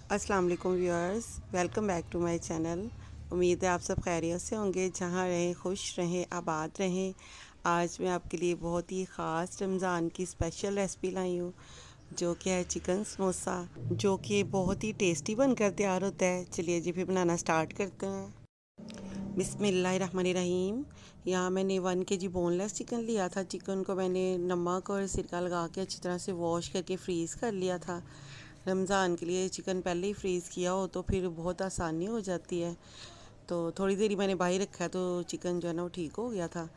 अस्सलाम वालेकुम viewers, welcome back to my channel. उम्मीद है आप सब खैरियत से होंगे, जहाँ रहें खुश रहें, आबाद रहें। आज मैं आपके लिए बहुत ही ख़ास रमज़ान की स्पेशल रेसिपी लाई हूँ, जो कि है चिकन समोसा, जो कि बहुत ही टेस्टी बनकर तैयार होता है। चलिए जी फिर बनाना स्टार्ट करते हैं। बिस्मिल्लाहिर्रहमानिर्रहीम। यहाँ मैंने 1 kg बोनलेस चिकन लिया था। चिकन को मैंने नमक और सिरका लगा के अच्छी तरह से वॉश करके फ्रीज़ कर लिया था। रमज़ान के लिए चिकन पहले ही फ्रीज़ किया हो तो फिर बहुत आसानी हो जाती है। तो थोड़ी देर ही मैंने बाहर रखा है तो चिकन जो है ना वो ठीक हो गया था।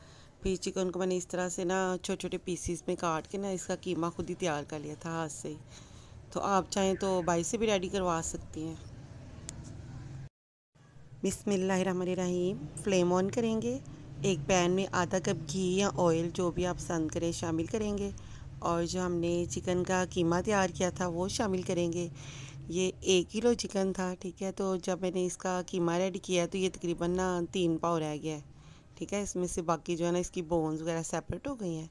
फिर चिकन को मैंने इस तरह से ना छोटे छोटे पीसीस में काट के ना इसका कीमा खुद ही तैयार कर लिया था हाथ से ही। तो आप चाहें तो बाई से भी रेडी करवा सकती हैं। बिस्मिल्लाहिर्रहमानिर्रहीम। फ्लेम ऑन करेंगे। एक पैन में आधा कप घी या ऑयल जो भी आप पसंद करें शामिल करेंगे, और जो हमने चिकन का कीमा तैयार किया था वो शामिल करेंगे। ये 1 किलो चिकन था, ठीक है। तो जब मैंने इसका कीमा रेडी किया है तो ये तकरीबन ना 3 पाव रह गया है, ठीक है। इसमें से बाकी जो है ना इसकी बोन्स वगैरह सेपरेट हो गई हैं।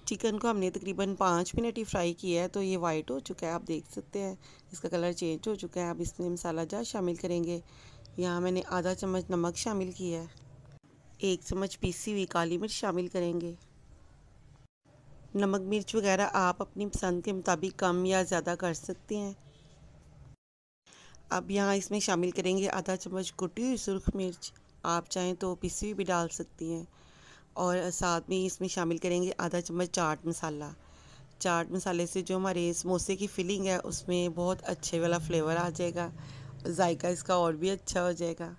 चिकन को हमने तकरीबन 5 मिनट ही फ्राई किया है तो ये वाइट हो चुका है, आप देख सकते हैं इसका कलर चेंज हो चुका है। अब इसमें मसाला जार शामिल करेंगे। यहाँ मैंने आधा चम्मच नमक शामिल किया है। 1 चम्मच पीसी हुई काली मिर्च शामिल करेंगे। नमक मिर्च वगैरह आप अपनी पसंद के मुताबिक कम या ज़्यादा कर सकते हैं। अब यहाँ इसमें शामिल करेंगे आधा चम्मच कुटी हुई सुरख मिर्च, आप चाहें तो पिसी हुई भी डाल सकती हैं। और साथ में इसमें शामिल करेंगे आधा चम्मच चाट मसाला। चाट मसाले से जो हमारे समोसे की फिलिंग है उसमें बहुत अच्छे वाला फ्लेवर आ जाएगा, जायका इसका और भी अच्छा हो जाएगा।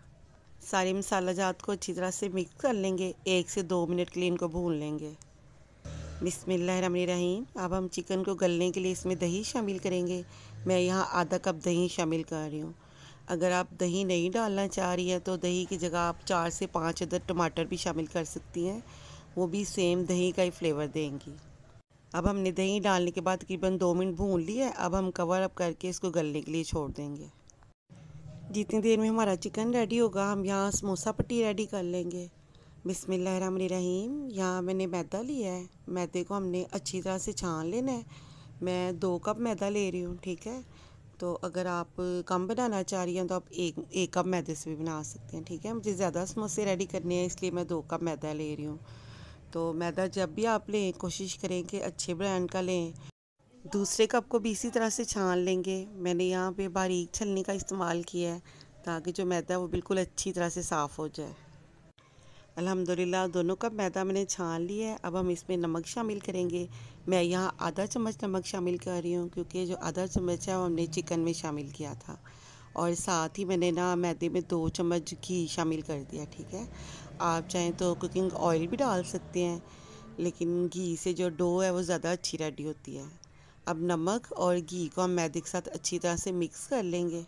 सारे मसाला जात को अच्छी तरह से मिक्स कर लेंगे। 1 से 2 मिनट के लिए इनको भून लेंगे। बिस्मिल्लाहिर्रहमानिर्रहीम। अब हम चिकन को गलने के लिए इसमें दही शामिल करेंगे। मैं यहाँ आधा कप दही शामिल कर रही हूँ। अगर आप दही नहीं डालना चाह रही हैं तो दही की जगह आप 4 से 5 अदद टमाटर भी शामिल कर सकती हैं, वो भी सेम दही का ही फ्लेवर देंगी। अब हमने दही डालने के बाद तकरीबन 2 मिनट भून लिया है। अब हम कवर अप करके इसको गलने के लिए छोड़ देंगे। जितनी देर में हमारा चिकन रेडी होगा हम यहाँ समोसा पट्टी रेडी कर लेंगे। बिस्मिल्लाहिर्रहमानिर्रहीम। यहाँ मैंने मैदा लिया है। मैदे को हमने अच्छी तरह से छान लेना है। मैं 2 कप मैदा ले रही हूँ, ठीक है। तो अगर आप कम बनाना चाह रही हैं तो आप एक कप मैदे से भी बना सकते हैं, ठीक है। मुझे ज़्यादा समोसे रेडी करने हैं इसलिए मैं 2 कप मैदा ले रही हूँ। तो मैदा जब भी आप लें कोशिश करें कि अच्छे ब्रांड का लें। दूसरे कप को भी इसी तरह से छान लेंगे। मैंने यहाँ पे बारीक छलनी का इस्तेमाल किया है ताकि जो मैदा है वो बिल्कुल अच्छी तरह से साफ़ हो जाए। अल्हम्दुलिल्लाह दोनों कप मैदा मैंने छान लिया है। अब हम इसमें नमक शामिल करेंगे। मैं यहाँ आधा चम्मच नमक शामिल कर रही हूँ क्योंकि जो आधा चम्मच है वो हमने चिकन में शामिल किया था। और साथ ही मैंने ना मैदे में 2 चम्मच घी शामिल कर दिया, ठीक है। आप चाहें तो कुकिंग ऑयल भी डाल सकते हैं, लेकिन घी से जो डो है वो ज़्यादा अच्छी रेडी होती है। अब नमक और घी को हम मैदे के साथ अच्छी तरह से मिक्स कर लेंगे।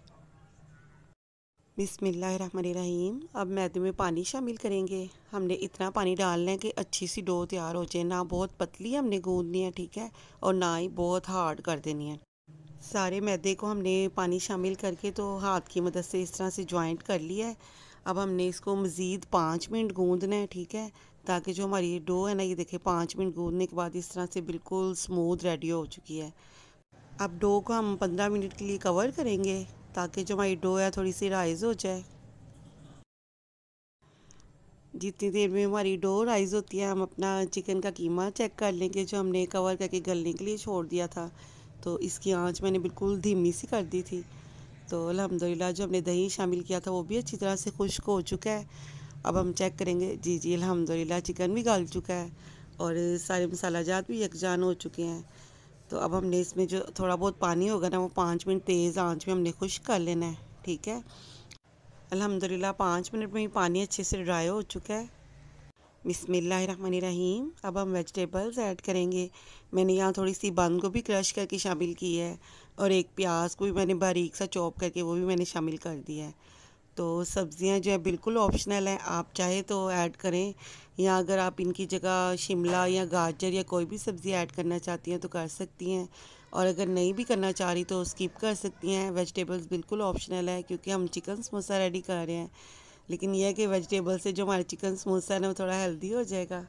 बिस्मिल्लाहिर्रहमानिर्रहीम। अब मैदे में पानी शामिल करेंगे। हमने इतना पानी डालना है कि अच्छी सी डो तैयार हो जाए, ना बहुत पतली हमने गूंदनी है, ठीक है, और ना ही बहुत हार्ड कर देनी है। सारे मैदे को हमने पानी शामिल करके तो हाथ की मदद से इस तरह से ज्वाइंट कर लिया है। अब हमने इसको मज़ीद 5 मिनट गूंदना है, ठीक है, ताकि जो हमारी डो है ना, ये देखिए 5 मिनट गूंदने के बाद इस तरह से बिल्कुल स्मूथ रेडी हो चुकी है। अब डो को हम 15 मिनट के लिए कवर करेंगे ताकि जो हमारी डो है थोड़ी सी राइज़ हो जाए। जितनी देर में हमारी डो राइज़ होती है हम अपना चिकन का कीमा चेक कर लेंगे, जो हमने कवर करके गलने के लिए छोड़ दिया था। तो इसकी आंच मैंने बिल्कुल धीमी सी कर दी थी। तो अल्हम्दुलिल्लाह जो हमने दही शामिल किया था वो भी अच्छी तरह से खुश्क हो चुका है। अब हम चेक करेंगे। जी जी, अल्हम्दुलिल्लाह चिकन भी गल चुका है और सारे मसाला जात भी यकजान हो चुके हैं। तो अब हमने इसमें जो थोड़ा बहुत पानी होगा ना वो 5 मिनट तेज़ आंच में हमने खुश्क कर लेना है, ठीक है। अल्हम्दुलिल्लाह 5 मिनट में ही पानी अच्छे से ड्राई हो चुका है। बिस्मिल्लाहिर्रहमानिर्रहीम। अब हम वेजिटेबल्स ऐड करेंगे। मैंने यहाँ थोड़ी सी बंद गोभी क्रश करके शामिल की है, और एक प्याज को भी मैंने बारीक सा चॉप करके वो भी मैंने शामिल कर दिया है। तो सब्ज़ियाँ जो है बिल्कुल ऑप्शनल हैं, आप चाहे तो ऐड करें, या अगर आप इनकी जगह शिमला या गाजर या कोई भी सब्ज़ी ऐड करना चाहती हैं तो कर सकती हैं, और अगर नहीं भी करना चाह रही तो स्किप कर सकती हैं। वेजिटेबल्स बिल्कुल ऑप्शनल है क्योंकि हम चिकन समोसा रेडी कर रहे हैं, लेकिन यह है कि वेजिटेबल से जो हमारा चिकन समोसा है ना वो थोड़ा हेल्दी हो जाएगा।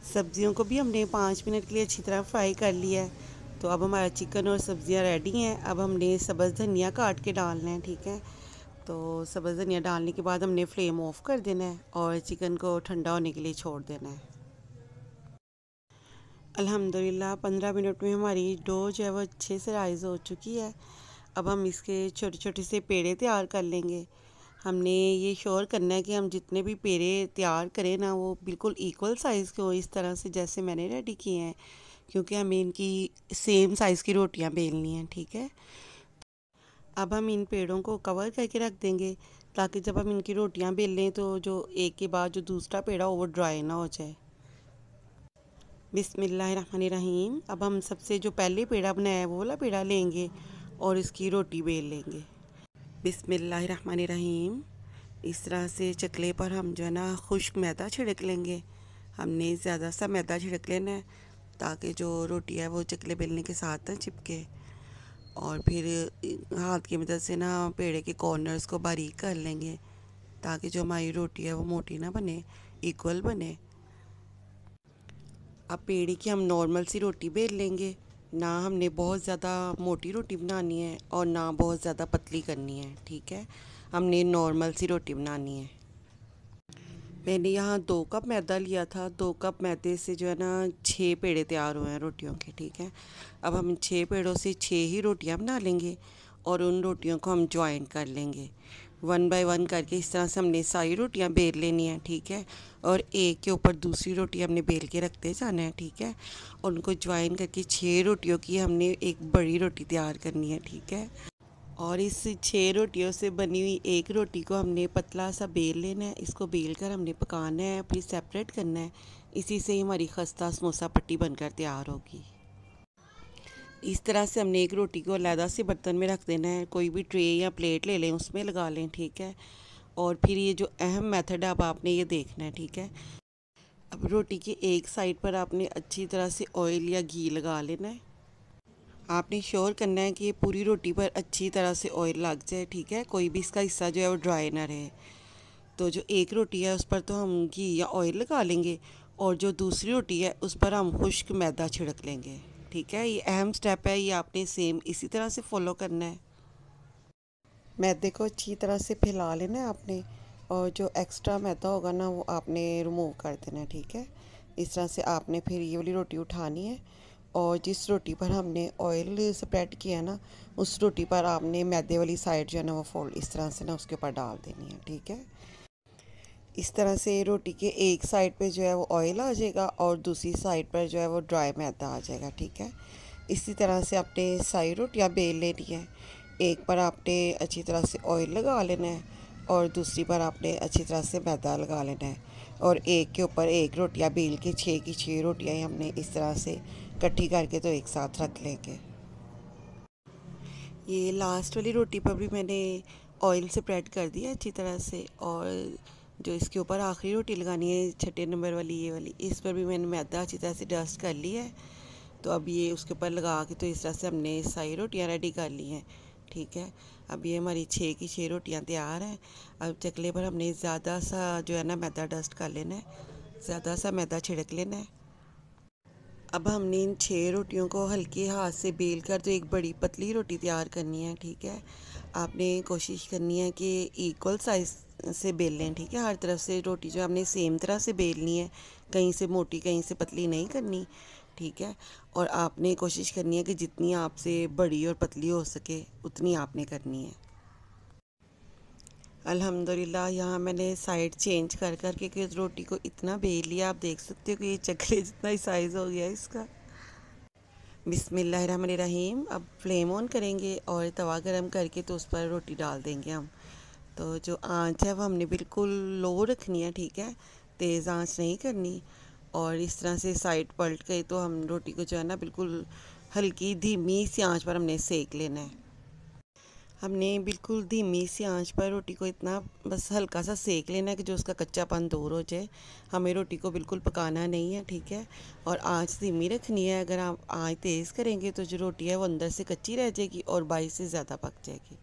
सब्जियों को भी हमने 5 मिनट के लिए अच्छी तरह फ्राई कर लिया है। तो अब हमारा चिकन और सब्ज़ियाँ रेडी हैं। अब हमने सब्ज़ धनिया काट के डालना है, ठीक है। तो सब्ज़ धनिया डालने के बाद हमने फ्लेम ऑफ कर देना है और चिकन को ठंडा होने के लिए छोड़ देना है। अल्हम्दुलिल्लाह 15 मिनट में हमारी डो जो है वो अच्छे से राइज़ हो चुकी है। अब हम इसके छोटे छोटे से पेड़े तैयार कर लेंगे। हमने ये श्योर करना है कि हम जितने भी पेड़े तैयार करें ना वो बिल्कुल इक्वल साइज़ के हो, इस तरह से जैसे मैंने रेडी किए हैं, क्योंकि हमें इनकी सेम साइज़ की रोटियां बेलनी हैं, ठीक है। अब हम इन पेड़ों को कवर करके रख देंगे ताकि जब हम इनकी रोटियां बेल लें तो जो एक के बाद जो दूसरा पेड़ा हो वो ड्राई ना हो जाए। बिस्मिल्लाहिर्रहमानिर्रहीम। अब हम सबसे जो पहले पेड़ा बनाया है वो वाला पेड़ा लेंगे और इसकी रोटी बेल लेंगे। बिस्मिल्लाहिर्रहमानिर्रहीम। इस तरह से चकले पर हम जो है ना खुश्क मैदा छिड़क लेंगे। हमने ज़्यादा सा मैदा छिड़क लेना है ताकि जो रोटी है वो चकले बेलने के साथ ना चिपके। और फिर हाथ की मदद से ना पेड़े के कॉर्नर्स को बारीक कर लेंगे ताकि जो हमारी रोटी है वो मोटी ना बने, इक्वल बने। अब पेड़े की हम नॉर्मल सी रोटी बेल लेंगे। ना हमने बहुत ज़्यादा मोटी रोटी बनानी है और ना बहुत ज़्यादा पतली करनी है, ठीक है। हमने नॉर्मल सी रोटी बनानी है। मैंने यहाँ 2 कप मैदा लिया था। 2 कप मैदे से जो है ना 6 पेड़े तैयार हुए हैं रोटियों के, ठीक है। अब हम 6 पेड़ों से 6 ही रोटियाँ बना लेंगे और उन रोटियों को हम ज्वाइन कर लेंगे 1 बाय 1 करके। इस तरह से हमने सारी रोटियाँ बेल लेनी है, ठीक है। और एक के ऊपर दूसरी रोटी हमने बेल के रखते जाना है, ठीक है। और उनको ज्वाइन करके 6 रोटियों की हमने एक बड़ी रोटी तैयार करनी है, ठीक है। और इस 6 रोटियों से बनी हुई एक रोटी को हमने पतला सा बेल लेना है। इसको बेल कर हमने पकाना है, फिर सेपरेट करना है। इसी से ही हमारी खस्ता समोसा पट्टी बनकर तैयार होगी। इस तरह से हमने एक रोटी को अलग से बर्तन में रख देना है। कोई भी ट्रे या प्लेट ले लें, उसमें लगा लें, ठीक है। और फिर ये जो अहम मेथड है अब आपने ये देखना है, ठीक है। अब रोटी की एक साइड पर आपने अच्छी तरह से ऑयल या घी लगा लेना है। आपने श्योर करना है कि ये पूरी रोटी पर अच्छी तरह से ऑयल लग जाए, ठीक है। कोई भी इसका हिस्सा जो है वो ड्राई ना रहे। तो जो एक रोटी है उस पर तो हम घी या ऑयल लगा लेंगे और जो दूसरी रोटी है उस पर हम खुश्क मैदा छिड़क लेंगे, ठीक है। ये अहम स्टेप है, ये आपने सेम इसी तरह से फॉलो करना है। मैदे को अच्छी तरह से फैला लेना है आपने और जो एक्स्ट्रा मैदा होगा ना वो आपने रिमूव कर देना है, ठीक है। इस तरह से आपने फिर ये वाली रोटी उठानी है और जिस रोटी पर हमने ऑयल स्प्रेड किया ना उस रोटी पर आपने मैदे वाली साइड जो है ना वो फोल्ड इस तरह से ना उसके ऊपर डाल देनी है, ठीक है। इस तरह से रोटी के एक साइड पे जो है वो ऑयल आ जाएगा और दूसरी साइड पर जो है वो ड्राई मैदा आ जाएगा, ठीक है। इसी तरह से आपने सारी रोटियाँ बेल लेनी है। एक पर आपने अच्छी तरह से ऑयल लगा लेना है और दूसरी पर आपने अच्छी तरह से मैदा लगा लेना है और एक के ऊपर एक रोटियाँ बेल के 6 की 6 रोटियाँ ही हमने इस तरह से इकट्ठी करके तो एक साथ रख लेंगे। ये लास्ट वाली रोटी पर भी मैंने ऑयल स्प्रेड कर दिया अच्छी तरह से और जो इसके ऊपर आखिरी रोटी लगानी है 6 नंबर वाली ये वाली, इस पर भी मैंने मैदा अच्छी तरह से डस्ट कर लिया है। तो अब ये उसके ऊपर लगा के तो इस तरह से हमने सारी रोटियां रेडी कर ली हैं, ठीक है। अब ये हमारी 6 की 6 रोटियां तैयार हैं। अब चकले पर हमने ज़्यादा सा जो है ना मैदा डस्ट कर लेना है, ज़्यादा सा मैदा छिड़क लेना है। अब हमने इन 6 रोटियों को हल्के हाथ से बेल कर तो एक बड़ी पतली रोटी तैयार करनी है, ठीक है। आपने कोशिश करनी है कि इक्वल साइज़ से बेल लें, ठीक है। हर तरफ से रोटी जो आपने सेम तरह से बेलनी है, कहीं से मोटी कहीं से पतली नहीं करनी, ठीक है। और आपने कोशिश करनी है कि जितनी आपसे बड़ी और पतली हो सके उतनी आपने करनी है। अल्हम्दुलिल्लाह यहाँ मैंने साइड चेंज कर कर के रोटी को इतना बेल लिया, आप देख सकते हो कि ये चकले जितना ही साइज़ हो गया इसका। बिस्मिल्लाहिर्रहमानिर्रहीम। अब फ्लेम ऑन करेंगे और तवा गरम करके तो उस पर रोटी डाल देंगे हम। तो जो आंच है वो हमने बिल्कुल लो रखनी है, ठीक है। तेज़ आंच नहीं करनी। और इस तरह से साइड पलट गई तो हम रोटी को जो है ना बिल्कुल हल्की धीमी सी आंच पर हमने सेक लेना है। हमने बिल्कुल धीमी सी आंच पर रोटी को इतना बस हल्का सा सेक लेना है कि जो उसका कच्चापन दूर हो जाए। हमें रोटी को बिल्कुल पकाना नहीं है, ठीक है। और आंच धीमी रखनी है। अगर आप आंच तेज़ करेंगे तो जो रोटी है वो अंदर से कच्ची रह जाएगी और बाहर से ज़्यादा पक जाएगी।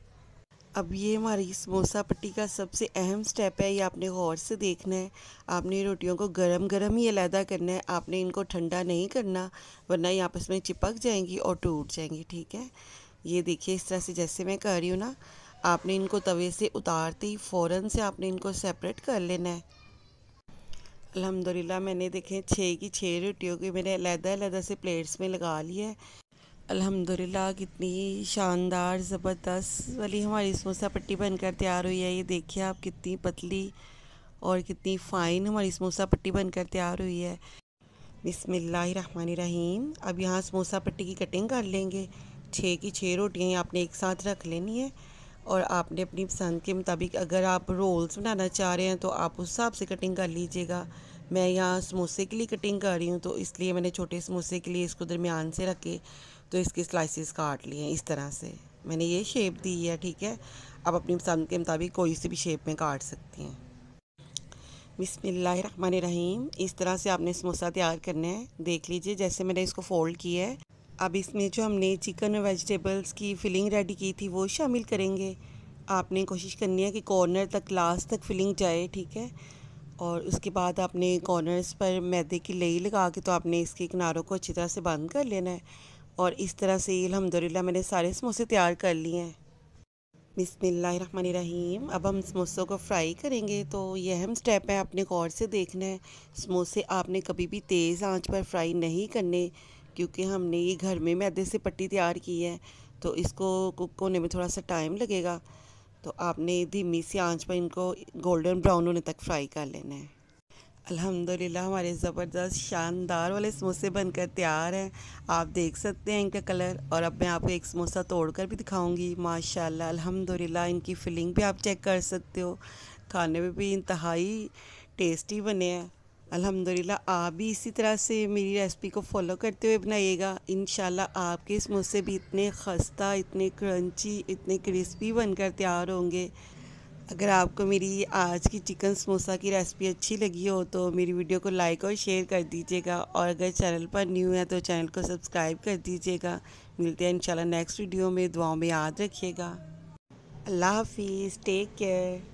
अब ये हमारी समोसा पट्टी का सबसे अहम स्टेप है, ये आपने गौर से देखना है। आपने रोटियों को गरम गरम ही अलहदा करना है, आपने इनको ठंडा नहीं करना, वरना ये आपस में चिपक जाएंगी और टूट जाएंगी। ठीक है, ये देखिए इस तरह से जैसे मैं कर रही हूँ ना, आपने इनको तवे से उतारते ही फ़ौरन से आपने इनको सेपरेट कर लेना है। अल्हम्दुलिल्लाह मैंने देखें 6 की 6 रोटियों की मैंने अलहदा-अलहदा से प्लेट्स में लगा लिया है। अल्हम्दुलिल्लाह कितनी शानदार ज़बरदस्त वाली हमारी समोसा पट्टी बनकर तैयार हुई है। ये देखिए आप कितनी पतली और कितनी फ़ाइन हमारी समोसा पट्टी बनकर तैयार हुई है। बिस्मिल्लाहिर्रहमानिर्रहीम। अब यहाँ समोसा पट्टी की कटिंग कर लेंगे। 6 की 6 रोटियाँ आपने एक साथ रख लेनी है और आपने अपनी पसंद के मुताबिक अगर आप रोल्स बनाना चाह रहे हैं तो आप उस हिसाब से कटिंग कर लीजिएगा। मैं यहाँ समोसे के लिए कटिंग कर रही हूँ, तो इसलिए मैंने छोटे समोसे के लिए इसको दरमियान से रख के तो इसके स्लाइसेस काट लिए हैं। इस तरह से मैंने ये शेप दी है। ठीक है, आप अपनी पसंद के मुताबिक कोई सी भी शेप में काट सकती हैं। बिस्मिल्लाहिर्रहमानिर्रहीम। इस तरह से आपने समोसा तैयार करना है। देख लीजिए जैसे मैंने इसको फ़ोल्ड किया है। अब इसमें जो हमने चिकन और वेजिटेबल्स की फ़िलिंग रेडी की थी वो शामिल करेंगे। आपने कोशिश करनी है कि कॉर्नर तक लास्ट तक फ़िलिंग जाए। ठीक है, और उसके बाद आपने कॉर्नर्स पर मैदे की लेई लगा के तो आपने इसके किनारों को अच्छी तरह से बंद कर लेना है। और इस तरह से अल्हम्दुलिल्लाह मैंने सारे समोसे तैयार कर लिए हैं। बिस्मिल्लाहिर्रहमानिर्रहीम। अब हम समोसों को फ्राई करेंगे, तो ये अहम स्टेप है, आपने गौर से देखना है। समोसे आपने कभी भी तेज़ आंच पर फ्राई नहीं करने, क्योंकि हमने ये घर में मैदे से पट्टी तैयार की है, तो इसको कुक होने में थोड़ा सा टाइम लगेगा। तो आपने धीमी सी आंच पर इनको गोल्डन ब्राउन होने तक फ्राई कर लेना है। अल्हम्दुलिल्लाह हमारे ज़बरदस्त शानदार वाले समोसे बनकर तैयार हैं। आप देख सकते हैं इनका कलर, और अब मैं आपको एक समोसा तोड़कर भी दिखाऊंगी। माशाल्लाह अल्हम्दुलिल्लाह इनकी फिलिंग भी आप चेक कर सकते हो, खाने में भी इंतहाई टेस्टी बने हैं। अल्हम्दुलिल्लाह आप भी इसी तरह से मेरी रेसिपी को फॉलो करते हुए बनाइएगा। इंशाल्लाह आपके समोसे भी इतने खस्ता, इतने क्रंची, इतने क्रिस्पी बनकर तैयार होंगे। अगर आपको मेरी आज की चिकन समोसा की रेसिपी अच्छी लगी हो तो मेरी वीडियो को लाइक और शेयर कर दीजिएगा, और अगर चैनल पर न्यू है तो चैनल को सब्सक्राइब कर दीजिएगा। मिलते हैं इंशाल्लाह नेक्स्ट वीडियो में। दुआओं में याद रखिएगा। अल्लाह हाफिज़, टेक केयर।